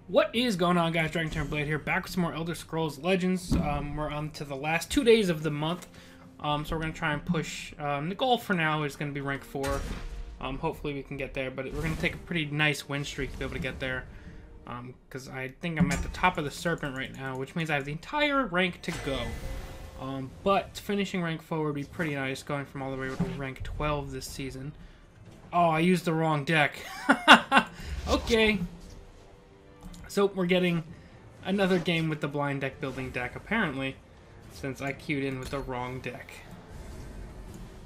What is going on, guys? Dragon Turn Blade here, back with some more Elder Scrolls Legends. We're on to the last 2 days of the month, so we're going to try and push. The goal for now is going to be rank 4. Hopefully we can get there, but we're going to take a pretty nice win streak to be able to get there, because I think I'm at the top of the Serpent right now, which means I have the entire rank to go. But finishing rank 4 would be pretty nice, going from all the way to rank 12 this season. Oh, I used the wrong deck. Okay. So we're getting another game with the blind deck building deck, apparently, since I queued in with the wrong deck.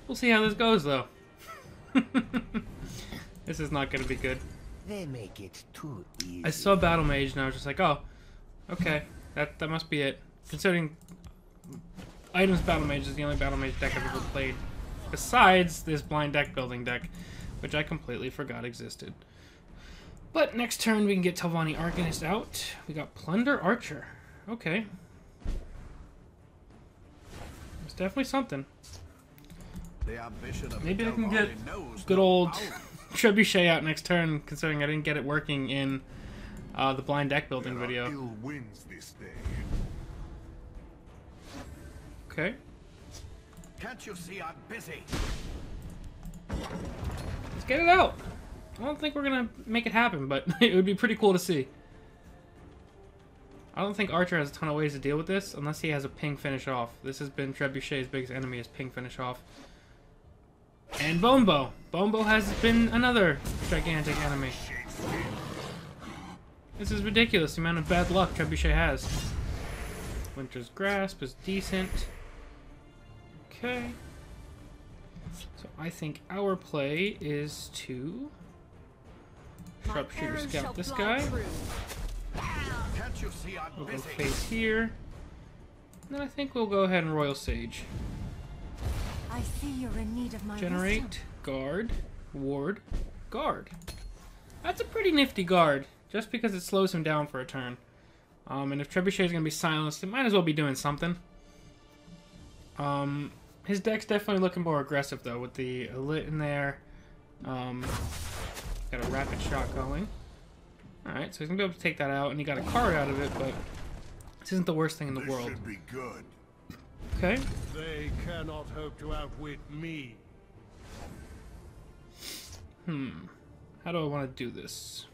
We'll see how this goes, though. This is not going to be good. They make it too easy. I saw Battle Mage and I was just like, oh, okay, that must be it. Considering Items Battle Mage is the only Battle Mage deck I've ever played, besides this blind deck building deck, which I completely forgot existed. But next turn we can get Telvanni Arcanist out. We got Plunder Archer. Okay. It's definitely something. Maybe I can get good old Trebuchet out next turn, considering I didn't get it working in the blind deck building video. Okay. Can't you see I'm busy? Let's get it out. I don't think we're gonna make it happen, but it would be pretty cool to see. I don't think Archer has a ton of ways to deal with this, unless he has a ping finish off. This has been Trebuchet's biggest enemy, is ping finish off. And Bonebow. Bonebow has been another gigantic enemy. This is ridiculous, the amount of bad luck Trebuchet has. Winter's Grasp is decent. Okay. So I think our play is to Sharpshooter Scout this guy. We'll go face here. And then I think we'll go ahead and Royal Sage. I see you're in need of my Generate, wisdom. guard, ward, guard. That's a pretty nifty guard, just because it slows him down for a turn. And if Trebuchet is going to be silenced, it might as well be doing something. His deck's definitely looking more aggressive, though, with the Elit in there. Got a rapid shot going. Alright, so he's going to be able to take that out, and he got a card out of it, but this isn't the worst thing in the world. Should be good. Okay. They cannot hope to outwit me. How do I want to do this?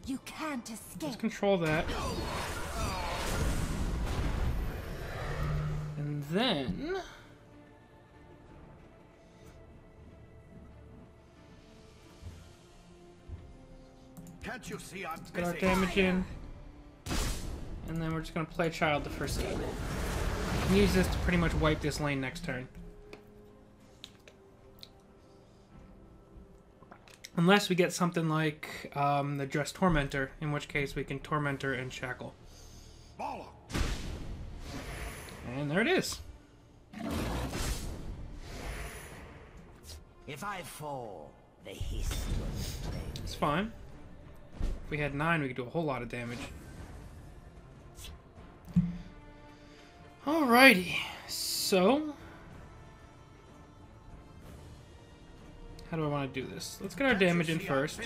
You can't Let's escape. control that. And then Can't you see I'm get our busy? damage in. And then we're just going to play Child the first game. We can use this to pretty much wipe this lane next turn. Unless we get something like the Dress Tormentor, in which case we can Tormentor and Shackle. Follow. And there it is. If I fall, the hiss will play. It's fine. If we had 9, we could do a whole lot of damage. Alrighty, so how do I want to do this? Let's get our damage in first.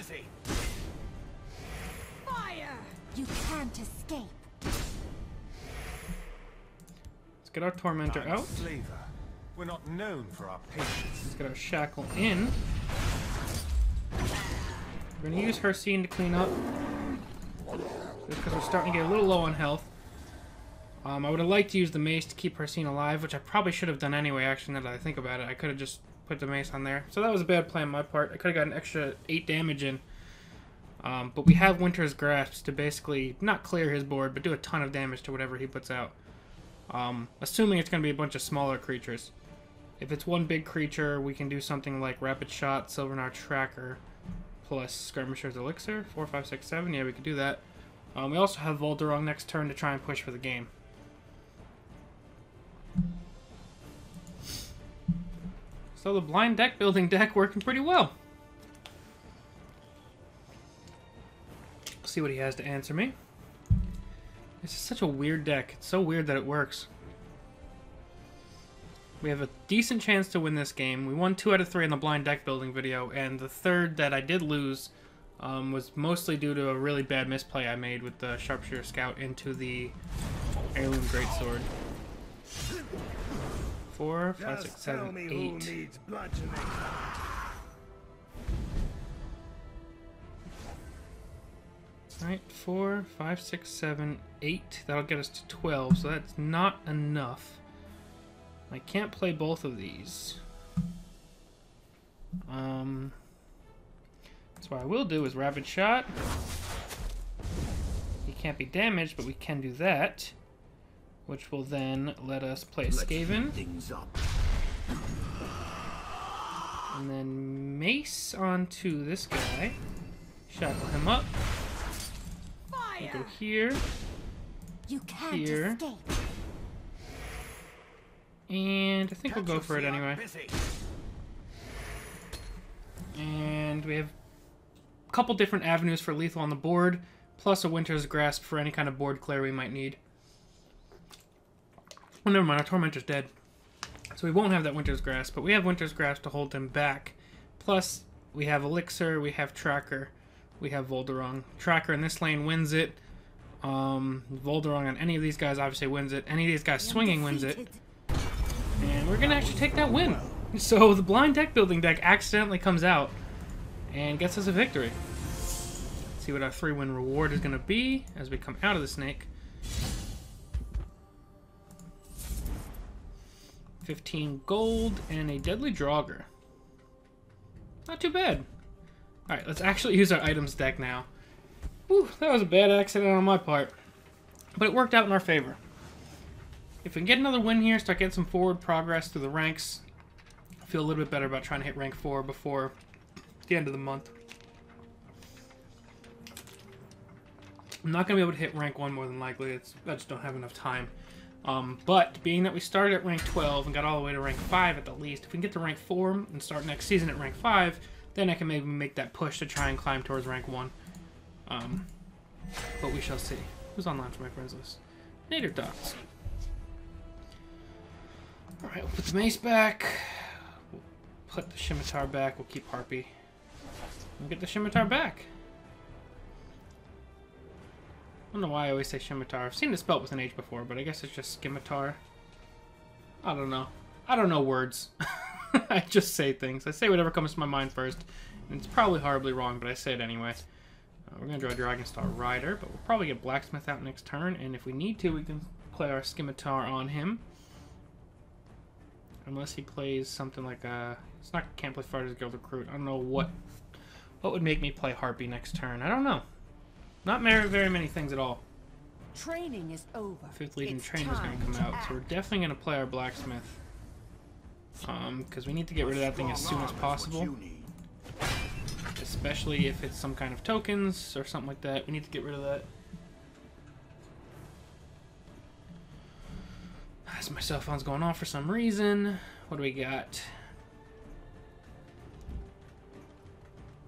Fire! You can't escape. Let's get our Tormentor out. Flavor. We're not known for our patience. Let's get our Shackle in. We're going to use Hercene to clean up, because we're starting to get a little low on health. I would have liked to use the mace to keep Hercene alive, which I probably should have done anyway, actually, now that I think about it. I could have just put the mace on there. So that was a bad play on my part. I could have got an extra 8 damage in. But we have Winter's Grasp to basically not clear his board, but do a ton of damage to whatever he puts out. Assuming it's going to be a bunch of smaller creatures. If it's one big creature, we can do something like Rapid Shot, Silvernar Tracker, plus Skirmisher's Elixir. 4, 5, 6, 7. Yeah, we could do that. We also have Volderung next turn to try and push for the game. So the blind deck building deck working pretty well. See what he has to answer me. This is such a weird deck. It's so weird that it works. We have a decent chance to win this game. We won 2 out of 3 in the blind deck building video, and the third that I did lose, was mostly due to a really bad misplay I made with the Sharpshooter Scout into the Heirloom Greatsword. 4, 5, 6, 7, 8. Alright, 4, 5, 6, 7, 8. That'll get us to 12, so that's not enough. I can't play both of these. So what I will do is Rapid Shot. He can't be damaged, but we can do that. Which will then let us play Skaven. And then Mace onto this guy. Shackle him up. We'll go here. You can't Here. escape. And I think we'll go for it anyway. And we have a couple different avenues for lethal on the board, plus a Winter's Grasp for any kind of board clear we might need. Oh, never mind, our Tormentor's dead. So we won't have that Winter's Grasp, but we have Winter's Grasp to hold them back. Plus, we have Elixir, we have Tracker, we have Volderung. Tracker in this lane wins it. Volderung on any of these guys obviously wins it. Any of these guys swinging wins it. And we're going to actually take that win. So the blind deck building deck accidentally comes out and gets us a victory. Let's see what our 3-win reward is going to be as we come out of the snake. 15 gold and a deadly Draugr. Not too bad. Alright, let's actually use our items deck now. Whew, that was a bad accident on my part. But it worked out in our favor. If we can get another win here, start getting some forward progress through the ranks, I feel a little bit better about trying to hit rank 4 before the end of the month. I'm not going to be able to hit rank 1 more than likely. I just don't have enough time. But being that we started at rank 12 and got all the way to rank 5 at the least, if we can get to rank 4 and start next season at rank 5, then I can maybe make that push to try and climb towards rank 1. But we shall see. Who's online for my friends list? Nader Dots. Alright, we'll put the mace back. We'll put the scimitar back. We'll keep Harpy. We'll get the scimitar back. I don't know why I always say scimitar. I've seen it spelled with an H before, but I guess it's just scimitar. I don't know. I don't know words. I just say things. I say whatever comes to my mind first. And it's probably horribly wrong, but I say it anyway. We're going to draw Dragonstar Rider, but we'll probably get Blacksmith out next turn. And if we need to, we can play our scimitar on him. Unless he plays something like a... It's not... Can't play Fighters Guild Recruit. I don't know what would make me play Harpy next turn. I don't know. Not very many things at all. Training is over. 5th Legion Trainer's going to come out, so we're definitely going to play our Blacksmith. Because we need to get rid of that thing as soon as possible. Especially if it's some kind of tokens or something like that. We need to get rid of that. So my cell phone's going off for some reason. What do we got?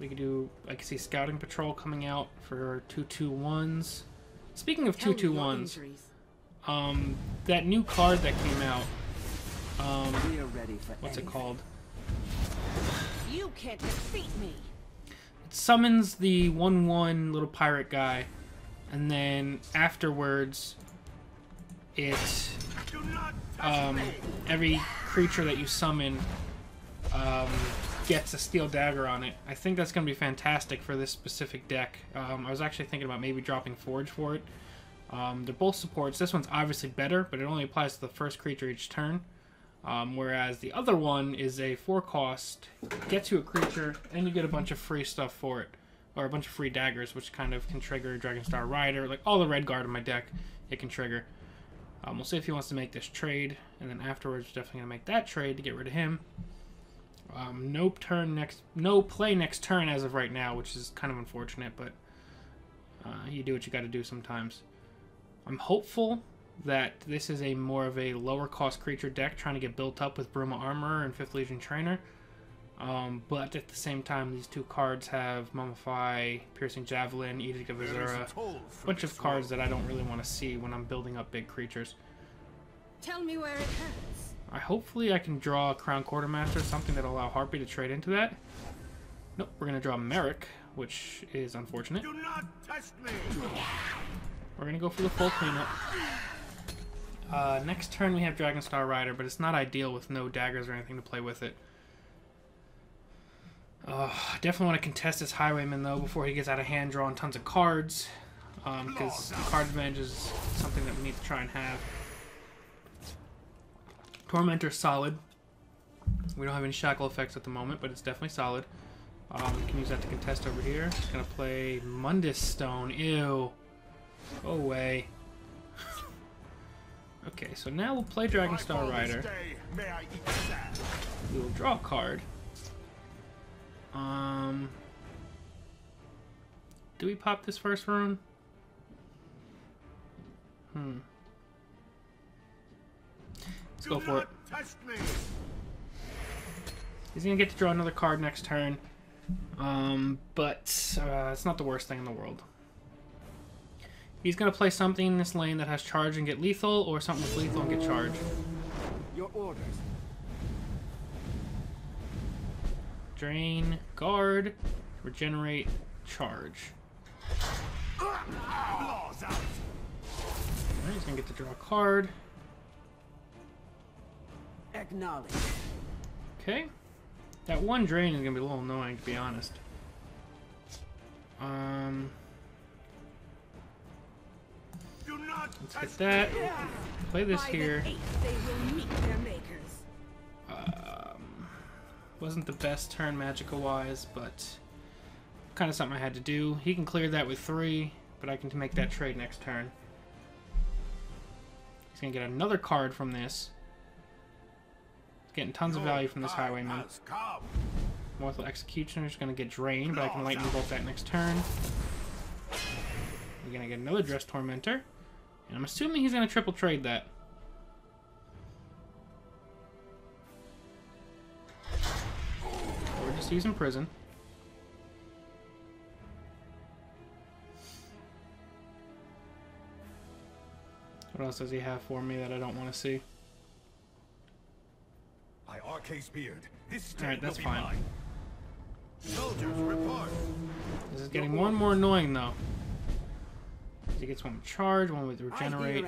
We could do... I can see Scouting Patrol coming out for 2/2/1s. Speaking of 2/2/1s, that new card that came out, what's it called? You can't defeat me. It summons the 1/1 little pirate guy, and then afterwards, it every creature that you summon gets a steel dagger on it. I think that's going to be fantastic for this specific deck. I was actually thinking about maybe dropping Forge for it. They're both supports. This one's obviously better, but it only applies to the first creature each turn. Whereas the other one is a 4-cost, gets you a creature, and you get a bunch of free stuff for it. Or a bunch of free daggers, which kind of can trigger Dragonstar Rider. Like all the red guard in my deck, it can trigger. We'll see if he wants to make this trade, and then afterwards definitely going to make that trade to get rid of him. No play next turn as of right now, which is kind of unfortunate, but you do what you got to do sometimes. I'm hopeful that this is a more of a lower cost creature deck trying to get built up with Bruma Armor and 5th Legion Trainer. But at the same time, these two cards have Mummify, Piercing Javelin, Edict of Azura, a bunch of cards that I don't really want to see when I'm building up big creatures. Tell me where it hurts. Hopefully I can draw a Crown Quartermaster, something that'll allow Harpy to trade into that. Nope, we're going to draw Merrick, which is unfortunate. Do not test me! We're gonna go for the full cleanup. Next turn we have Dragonstar Rider, but it's not ideal with no daggers or anything to play with it. Definitely want to contest this Highwayman though before he gets out of hand drawing tons of cards, because the card advantage is something that we need to try and have. Tormentor's solid. We don't have any shackle effects at the moment, but it's definitely solid. We can use that to contest over here. Just gonna play Mundus Stone. Ew. Go away. Okay, so now we'll play Dragonstar Rider. We will draw a card. Do we pop this first rune? Let's go for it. He's gonna get to draw another card next turn, but it's not the worst thing in the world. He's gonna play something in this lane that has charge and get lethal, or something with lethal and get charge. Your orders. Drain, guard, regenerate, charge. Claws out. Alright, he's gonna get to draw a card. Acknowledge. Okay. That one drain is gonna be a little annoying, to be honest. Do not Let's get that. Play this here. They will meet their makers. Wasn't the best turn Magica-wise, but kind of something I had to do. He can clear that with 3, but I can make that trade next turn. He's gonna get another card from this. He's getting tons of value from this Highwayman. Mortal Executioner is gonna get drained, but I can lightning bolt that next turn. We're gonna get another Dress Tormentor, and I'm assuming he's gonna triple trade that. Or just use Imprison. What else does he have for me that I don't want to see? Alright, that's fine. Soldiers report. This is getting more and more annoying though. He gets one with charge, one with regenerate.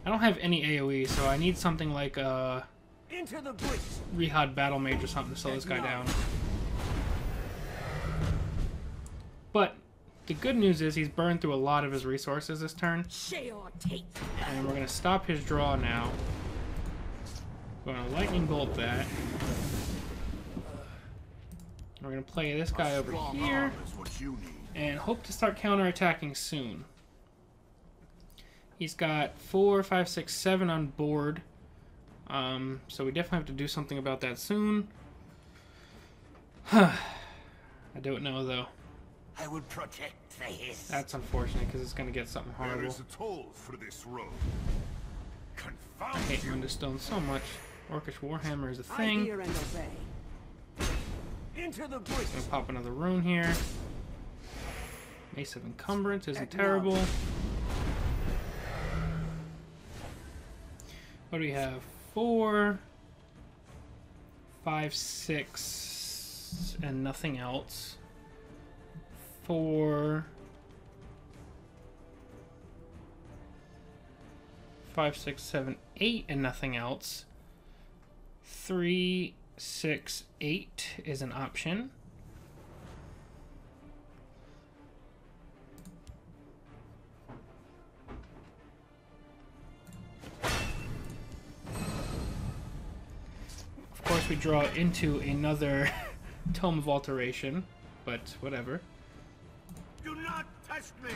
I don't have any AoE, so I need something like Into the breach. Rehad Battle Mage or something to slow this guy down. But the good news is he's burned through a lot of his resources this turn. And we're going to stop his draw now. We're going to lightning bolt that. We're going to play this guy over here and hope to start counterattacking soon. He's got 4, 5, 6, 7 on board. So we definitely have to do something about that soon. I don't know though. I will protect the hiss. That's unfortunate because it's going to get something horrible. There is a toll for this road. I hate Mundus Stone so much. Orcish Warhammer is a thing. Into the I'm breach. gonna pop another rune here. Mace of Encumbrance isn't terrible. What do we have? 4, 5, 6, and nothing else. 4, 5, 6, 7, 8, and nothing else. 3, 6, 8 is an option. Of course, we draw into another Tome of Alteration, but whatever. Do not test me.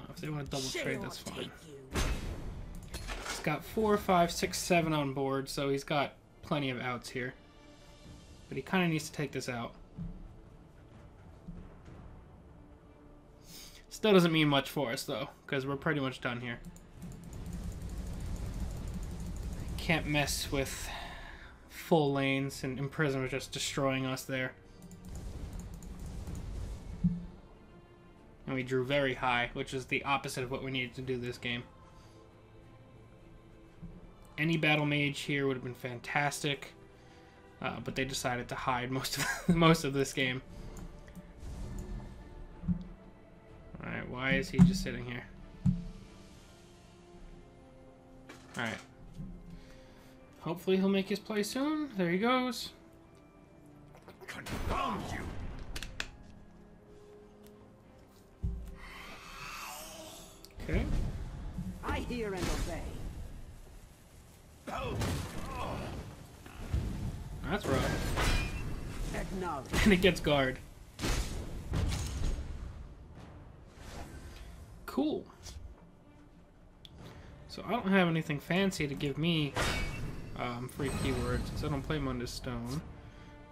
If they want to double trade, that's fine. He's got 4, 5, 6, 7 on board, so he's got plenty of outs here. But he kind of needs to take this out. Still doesn't mean much for us, though, because we're pretty much done here. Can't mess with full lanes, and Imprison was just destroying us there. And we drew very high, which is the opposite of what we needed to do this game. Any battle mage here would have been fantastic, but they decided to hide most of this game. All right, why is he just sitting here? All right. Hopefully he'll make his play soon. There he goes. Confound you! Okay. I hear and obey. That's rough. Acknowledge. And it gets guard. Cool. So I don't have anything fancy to give me free keywords since I don't play Mundus Stone.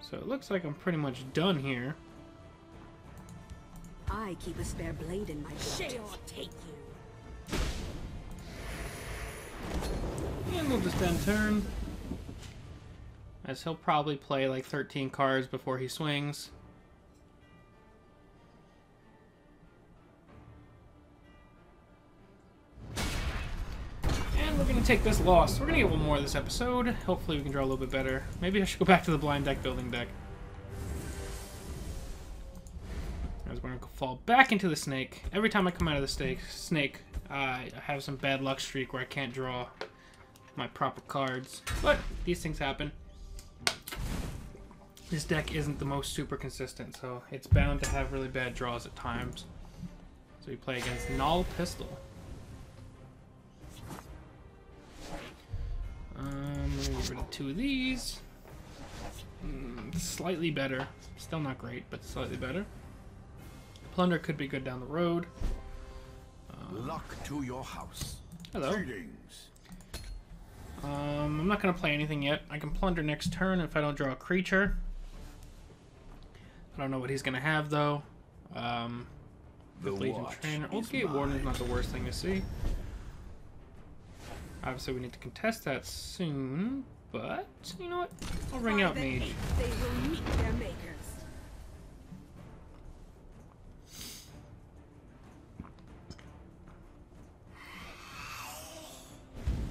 So it looks like I'm pretty much done here. I keep a spare blade in my belt. Shall take you. And we'll just end turn. As he'll probably play like 13 cards before he swings. And we're going to take this loss. We're going to get one more this episode. Hopefully we can draw a little bit better. Maybe I should go back to the blind deck building deck. As we're going to fall back into the snake. Every time I come out of the snake, I have some bad luck streak where I can't draw my proper cards. But these things happen. This deck isn't the most super consistent, so it's bound to have really bad draws at times. So we play against Null Pistol. I'm gonna get rid of 2 of these. Slightly better. Still not great, but slightly better. Plunder could be good down the road. Luck to your house. Hello. Greetings. I'm not going to play anything yet. I can plunder next turn if I don't draw a creature. I don't know what he's going to have, though. The Legion Trainer. Old Gate Warden is not the worst thing to see. Obviously, we need to contest that soon, but you know what? I'll ring out Mage. They will meet their makers.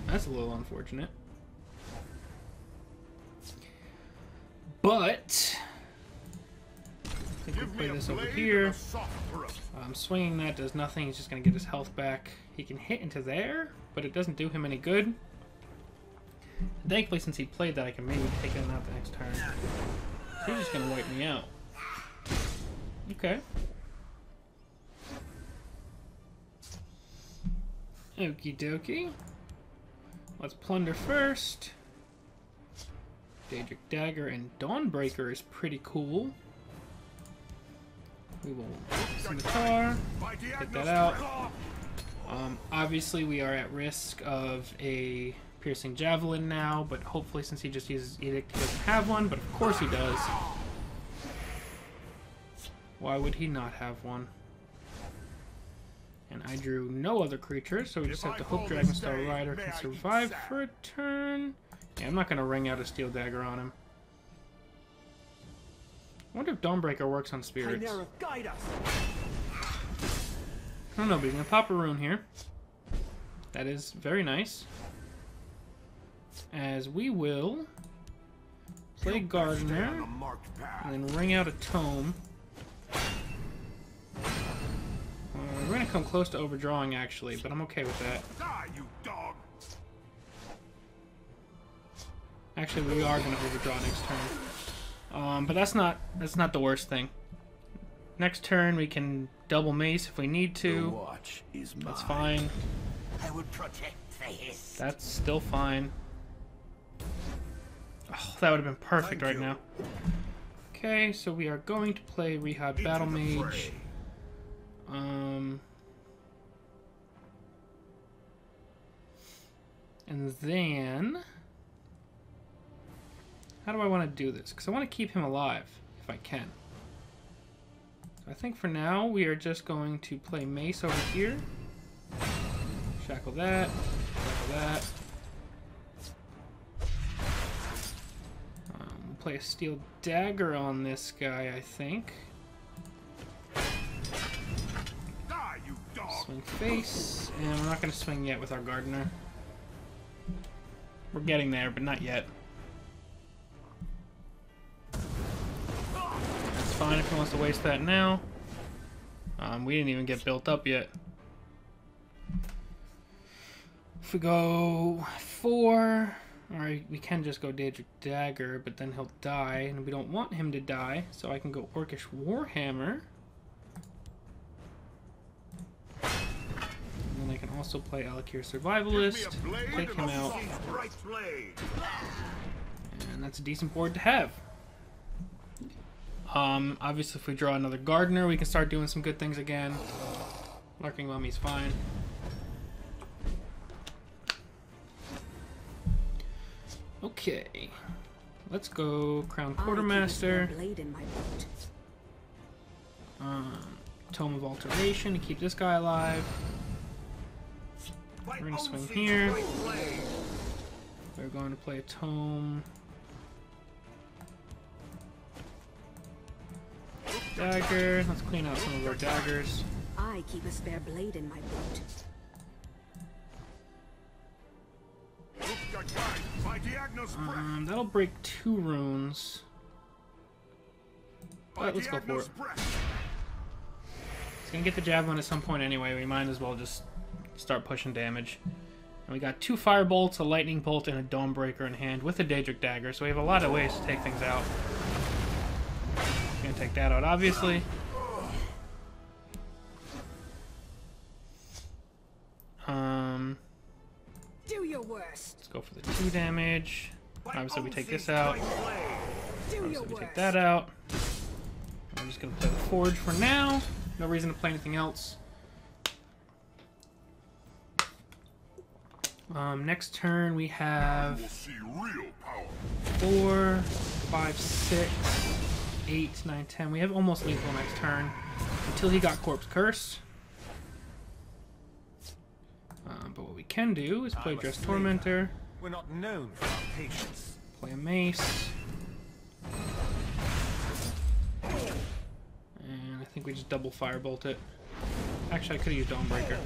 That's a little unfortunate. But I think we'll play this over here. Swinging that does nothing. He's just going to get his health back. He can hit into there, but it doesn't do him any good. Thankfully, since he played that, I can maybe take him out the next turn. He's just going to wipe me out. Okay. Okie dokie. Let's plunder first. Daedric Dagger and Dawnbreaker is pretty cool. We will Scimitar, get that out. Obviously, we are at risk of a Piercing Javelin now, but hopefully, since he just uses Edict, he doesn't have one, but of course he does. Why would he not have one? And I drew no other creatures, so we just have to hope Dragonstar Rider can survive for a turn. Yeah, I'm not going to ring out a Steel Dagger on him. I wonder if Dawnbreaker works on spirits. I don't know, but he's going to pop a rune here. That is very nice. As we will play Gardener, and then ring out a Tome. We're going to come close to overdrawing, actually, but I'm okay with that. Die, you dog! Actually, we are going to overdraw next turn. But that's not the worst thing. Next turn, we can double mace if we need to. That's fine. I would protect the hiss. That's still fine. Oh, that would have been perfect right now. Okay, so we are going to play Rehab Battle Mage. And then, how do I want to do this? Because I want to keep him alive, if I can. So I think for now, we are just going to play Mace over here. Shackle that. Shackle that. We'll play a Steel Dagger on this guy, I think. Swing face, and we're not going to swing yet with our Gardener. We're getting there, but not yet. That's fine if he wants to waste that now. We didn't even get built up yet. If we go 4, or we can just go Daedric Dagger, but then he'll die, and we don't want him to die, so I can go Orcish Warhammer. And then I can also play Alakir Survivalist, take him out, and that's a decent board to have. Obviously if we draw another Gardener, we can start doing some good things again. Lurking Mummy's fine. Okay, let's go Crown Quartermaster. Tome of Alteration to keep this guy alive. We're gonna swing here. We're going to play a Tome. Dagger. Let's clean out some of our daggers. I keep a spare blade in my boot. That'll break 2 runes. But let's go for it. It's gonna get the javelin at some point anyway. We might as well just start pushing damage. And we got 2 fire bolts, a lightning bolt, and a dome breaker in hand with a Daedric dagger. So we have a lot of ways to take things out. Gonna take that out, obviously. Do your worst. Let's go for the 2 damage. Obviously, we take this out. Obviously, we take that out. I'm just gonna play the Forge for now. No reason to play anything else. Next turn we have 4, 5, 6, 8, 9, 10. We have almost lethal next turn until he got Corpse Curse. But what we can do is play Dress Tormentor. We're not known for our patience. Play a Mace. And I think we just double Firebolt it. Actually, I could have used Dawnbreaker.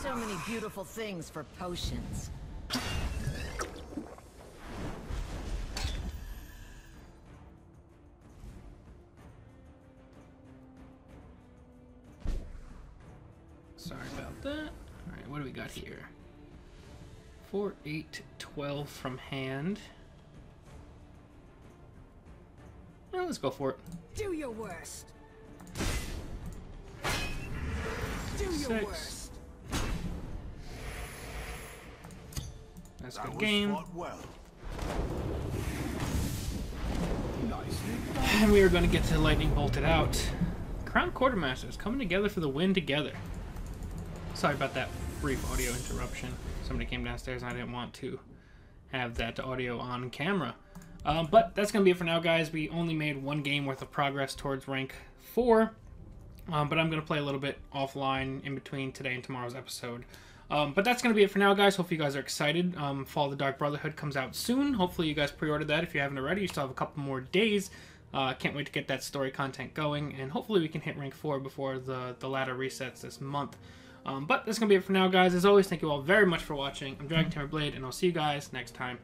So many beautiful things for potions. Sorry about that. Alright, what do we got here? 4, 8, 12 from hand. Well, let's go for it. Do your worst. Do your 6. worst. That's a good game. Well. And we are going to get to Lightning Bolted out. Crown Quartermasters coming together for the win together. Sorry about that brief audio interruption. Somebody came downstairs and I didn't want to have that audio on camera. But that's going to be it for now, guys. We only made 1 game worth of progress towards rank 4. But I'm going to play a little bit offline in between today and tomorrow's episode. But that's going to be it for now, guys. Hopefully you guys are excited. Fall of the Dark Brotherhood comes out soon. Hopefully you guys pre-ordered that if you haven't already. You still have a couple more days. Can't wait to get that story content going. And hopefully we can hit rank 4 before the ladder resets this month. But that's going to be it for now, guys. As always, thank you all very much for watching. I'm Dragon Tamer Blade, and I'll see you guys next time.